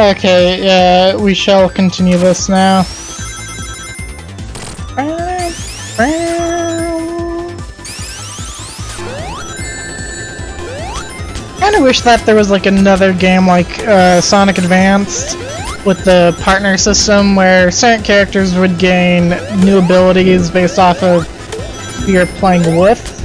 Okay, we shall continue this now. Kinda wish that there was like another game like Sonic Advanced with the partner system where certain characters would gain new abilities based off of who you're playing with.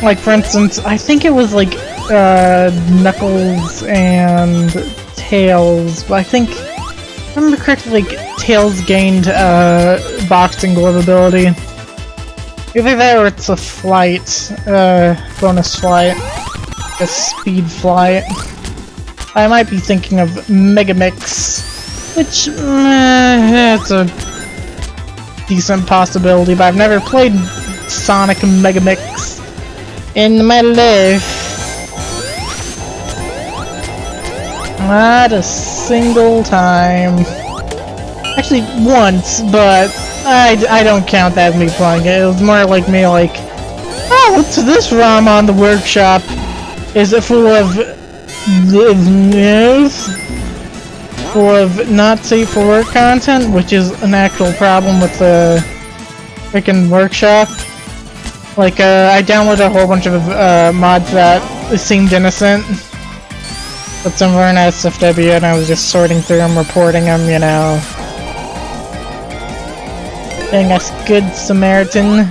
Like for instance, I think it was like Knuckles and Tails, but I think, if I remember correctly, like Tails gained boxing glove ability. Either that or it's a flight, bonus flight, a speed flight. I might be thinking of Mega Mix, which, it's a decent possibility, but I've never played Sonic and Mega Mix in my life. Not a single time. Actually, once, but I don't count that as me playing it. It was more like me like, oh, what's this ROM on the workshop? Is it full of full of not safe for work content, which is an actual problem with the freaking workshop. Like, I downloaded a whole bunch of mods that seemed innocent, but some were in SFW, and I was just sorting through them, reporting them, you know. Being a good Samaritan.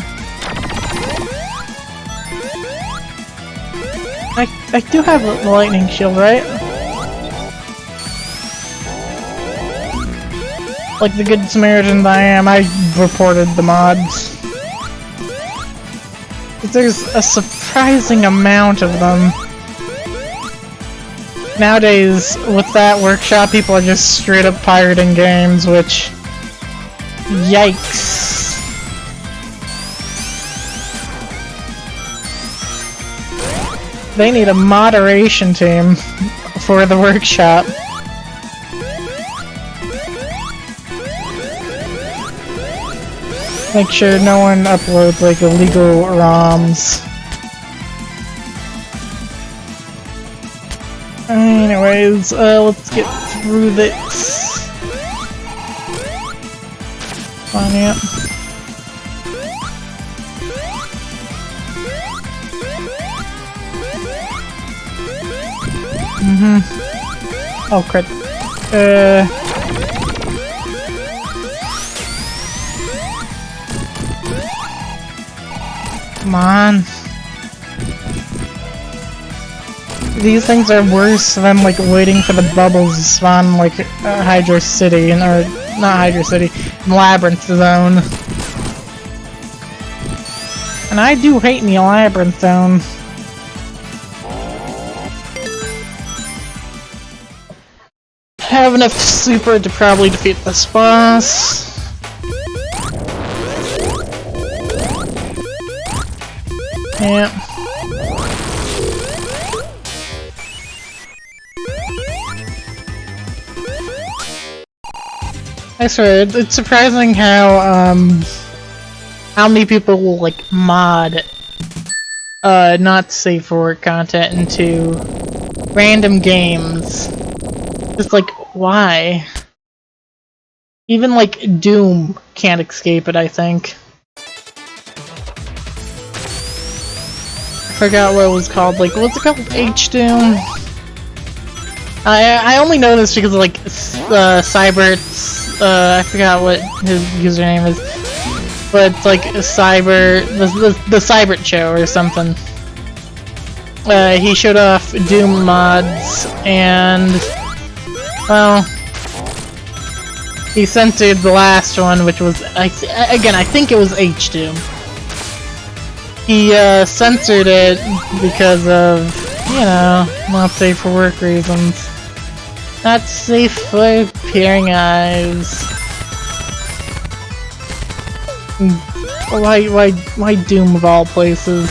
I do have a lightning shield, right? Like the good Samaritan that I am, I reported the mods. But there's a surprising amount of them. Nowadays, with that workshop, people are just straight up pirating games, which... yikes. They need a moderation team for the workshop. Make sure no one uploads like illegal ROMs. Anyways, let's get through this. Mania. Oh crap. Come on. These things are worse than like waiting for the bubbles to spawn like Hydro City, or not Hydro City, Labyrinth Zone. And I do hate me a Labyrinth Zone. Have enough super to probably defeat this boss. Yeah. I swear, it's surprising how many people will like mod not safe for work content into random games. Just like, why? Even like Doom can't escape it, I think. I forgot what it was called, like, what's it called? H-Doom? I only know this because of, like, Cybert's, I forgot what his username is. But it's like the Cybert show or something. He showed off Doom mods, and, well, he censored the last one, which was, I think it was H-Doom. He censored it because of, you know, not safe for work reasons. Not safe for peering eyes. Why Doom of all places?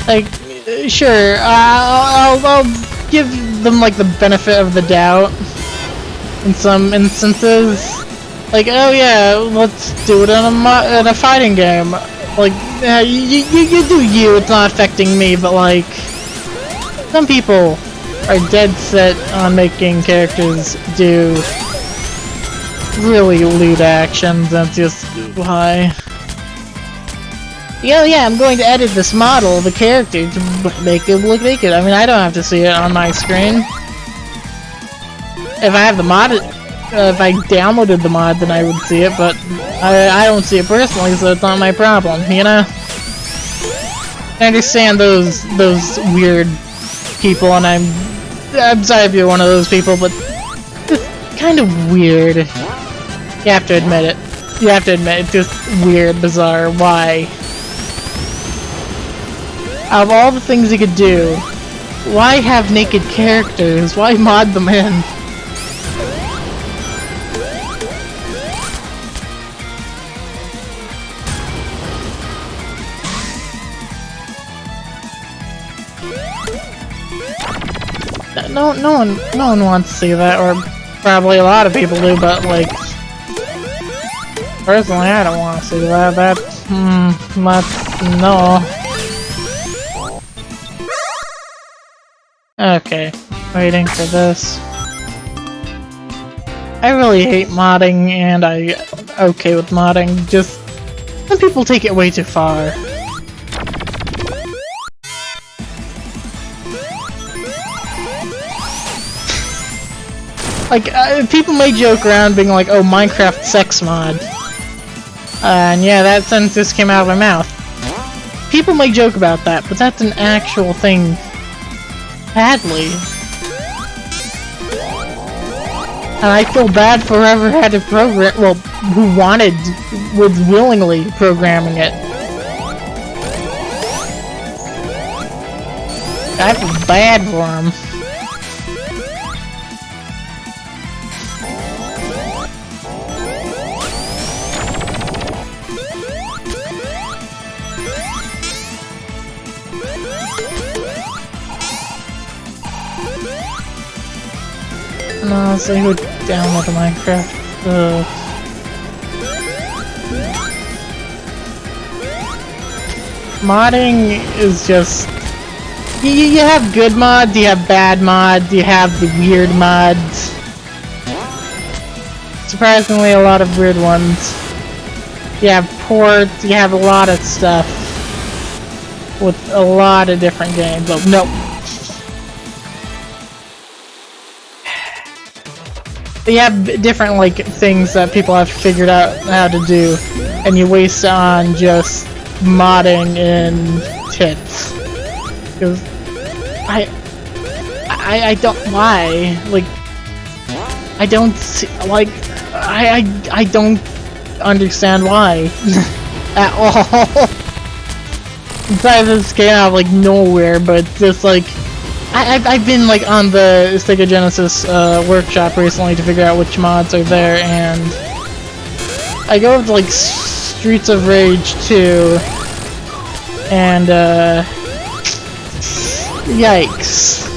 Like, sure, I'll give them like the benefit of the doubt in some instances, Like, oh yeah, let's do it in a fighting game. Like, yeah, you do you, it's not affecting me, but like, some people are dead set on making characters do really lewd actions, that's just why. Yeah, I'm going to edit this model of the character to make it look naked. I mean, I don't have to see it on my screen. If I have the mod, if I downloaded the mod, then I would see it, but I don't see it personally, so it's not my problem, you know? I understand those weird people, and I'm sorry if you're one of those people, but it's kind of weird. You have to admit it. You have to admit it's just weird, bizarre. Why? Out of all the things you could do, why have naked characters? Why mod them in? No one wants to see that, or probably a lot of people do, but like, personally, I don't want to see that. That's, no. Okay, waiting for this. I really hate modding, and I'm okay with modding, just some people take it way too far. Like, people may joke around being like, oh, Minecraft sex mod. And yeah, that sentence just came out of my mouth. People may joke about that, but that's an actual thing. Badly. And I feel bad for whoever had to program, well, who was willingly programming it. I feel bad for him. No, so who download the Minecraft? Modding is just... You have good mods, you have bad mods, you have the weird mods. Surprisingly, a lot of weird ones. You have ports, you have a lot of stuff. With a lot of different games. Oh, no. You have different, like, things that people have figured out how to do, and you waste on just modding in tits. Because I don't, why? Like, I don't see, like, I don't understand why. At all. Besides, this came out of, like, nowhere, but just, like, I've been like on the Sega Genesis workshop recently to figure out which mods are there, and I go to like Streets of Rage 2, and yikes.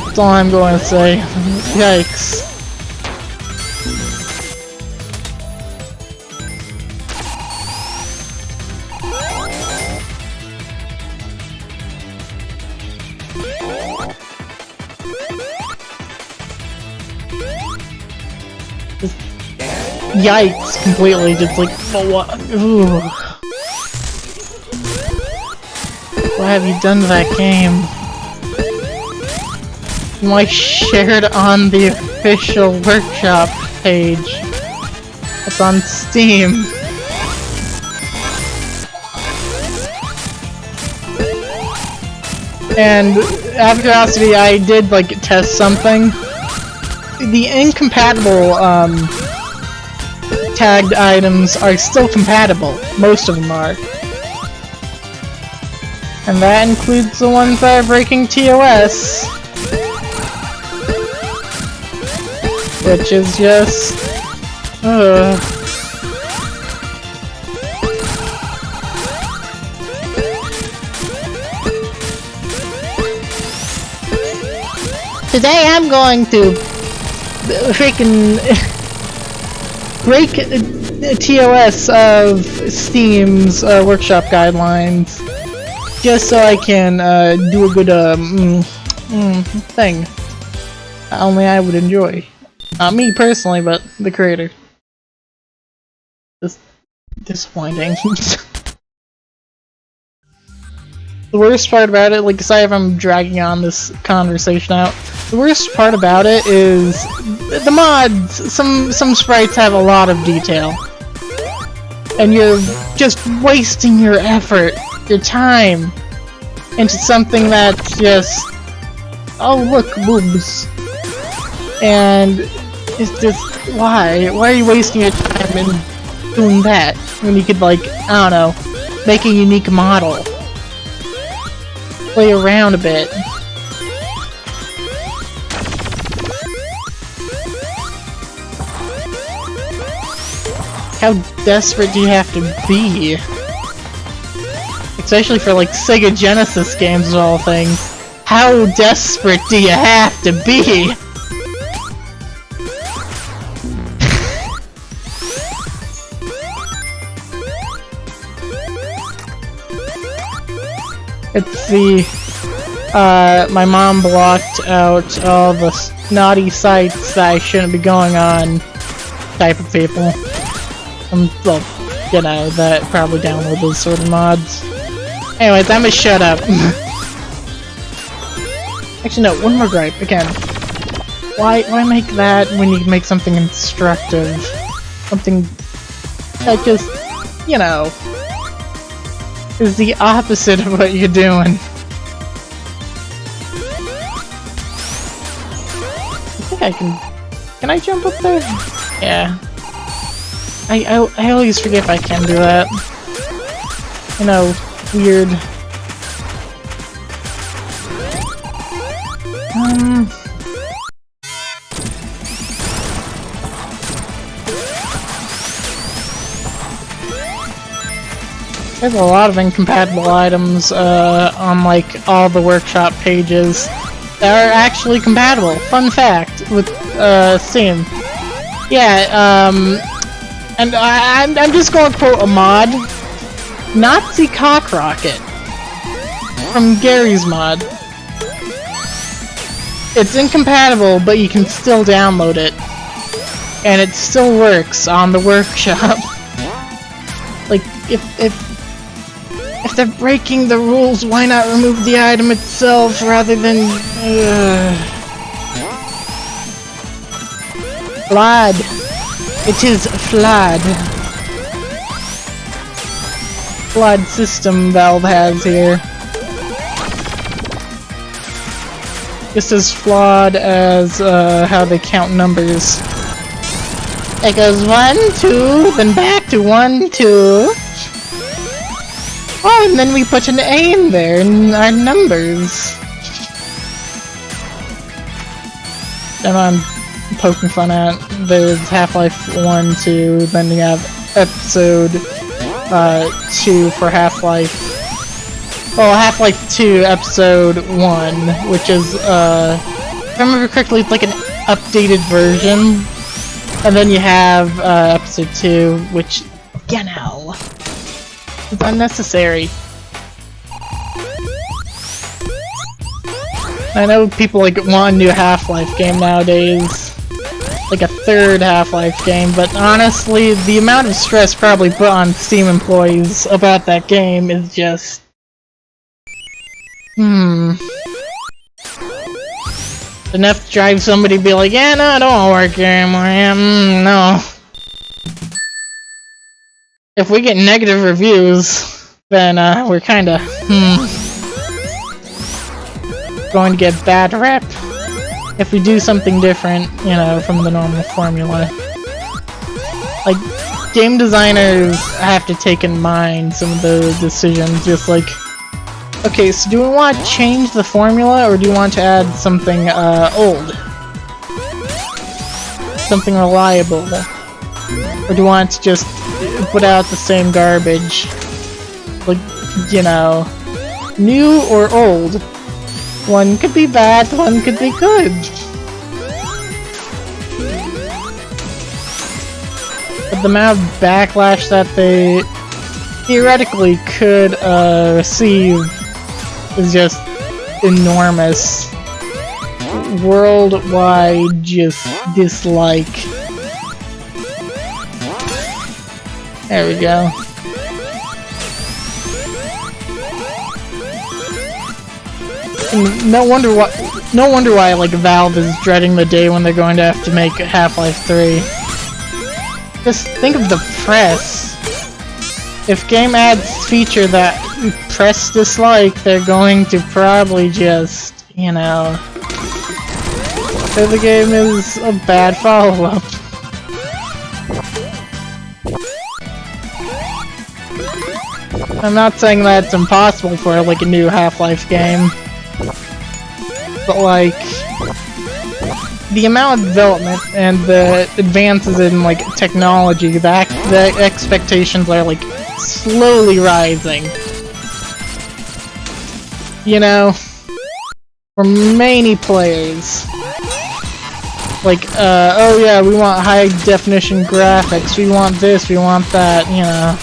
That's all I'm going to say. Yikes. Yikes, completely, just like, for what? Ooh. What have you done to that game? I shared on the official workshop page. It's on Steam. And out of curiosity, I did like test something. The incompatible tagged items are still compatible. Most of them are. And that includes the ones that are breaking TOS. Which is just... Today I'm going to freaking break TOS of Steam's workshop guidelines, just so I can do a good thing. Only I would enjoy. Not me personally, but the creator. Just disappointing. The worst part about it, like, sorry if I'm dragging on this conversation out, the worst part about it is the mods. Some sprites have a lot of detail, and you're just wasting your effort, your time, into something that's just, oh look, boobs, and it's just, why are you wasting your time in doing that when you could, like, I don't know, make a unique model? Play around a bit. How desperate do you have to be? Especially for like Sega Genesis games of all things. How desperate do you have to be? Let's see. My mom blocked out all the naughty sites that I shouldn't be going on type of people. Well, you know, that probably download those sort of mods. Anyways, I'm gonna shut up. Actually, no, one more gripe, again. Why make that when you can make something instructive? Something that just, you know, is the opposite of what you're doing. I think can I jump up there? Yeah. I always forget if I can do that. You know, weird. There's a lot of incompatible items on like all the workshop pages that are actually compatible. Fun fact with Steam. Yeah, and I'm just going to quote a mod, Nazi Cock Rocket from Gary's mod. It's incompatible, but you can still download it, and it still works on the workshop. Like, if they're breaking the rules, why not remove the item itself rather than... Flawed. It is flawed. Flawed system Valve has here. Just as flawed as how they count numbers. It goes 1, 2, then back to 1, 2. Oh, and then we put an A in there in our numbers. And I'm poking fun at. There's Half-Life 1, 2, then you have episode 2 for Half-Life. Well, Half-Life 2 episode 1, which is, if I remember correctly, it's like an updated version. And then you have episode 2, which, you know, is unnecessary. I know people like want a new Half-Life game nowadays. Like a third Half-Life game, but honestly, the amount of stress probably put on Steam employees about that game is just... enough to drive somebody to be like, yeah, no, I don't want to work here anymore, yeah, no. If we get negative reviews, then we're kinda, going to get bad rep. If we do something different, you know, from the normal formula. Like, game designers have to take in mind some of the decisions, just like, okay, so do we want to change the formula, or do you want to add something, old? Something reliable? Or do you want to just put out the same garbage? Like, you know, new or old? One could be bad, one could be good. the amount of backlash that they theoretically could receive is just enormous. Worldwide just dislike. There we go. And no wonder why like Valve is dreading the day when they're going to have to make Half-Life 3. Just think of the press. If game adds feature that press dislike, they're going to probably just, you know, say the game is a bad follow-up. I'm not saying that it's impossible for like a new Half-Life game, but like the amount of development and the advances in like technology, the expectations are like slowly rising. You know, for many players, like oh yeah, we want high definition graphics, we want this, we want that, you know.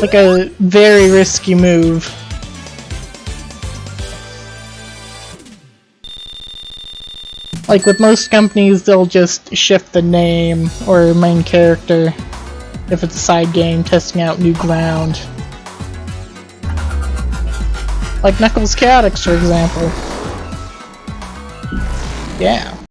Like a very risky move. Like with most companies, they'll just shift the name or main character if it's a side game testing out new ground. Like Knuckles Chaotix, for example. Yeah.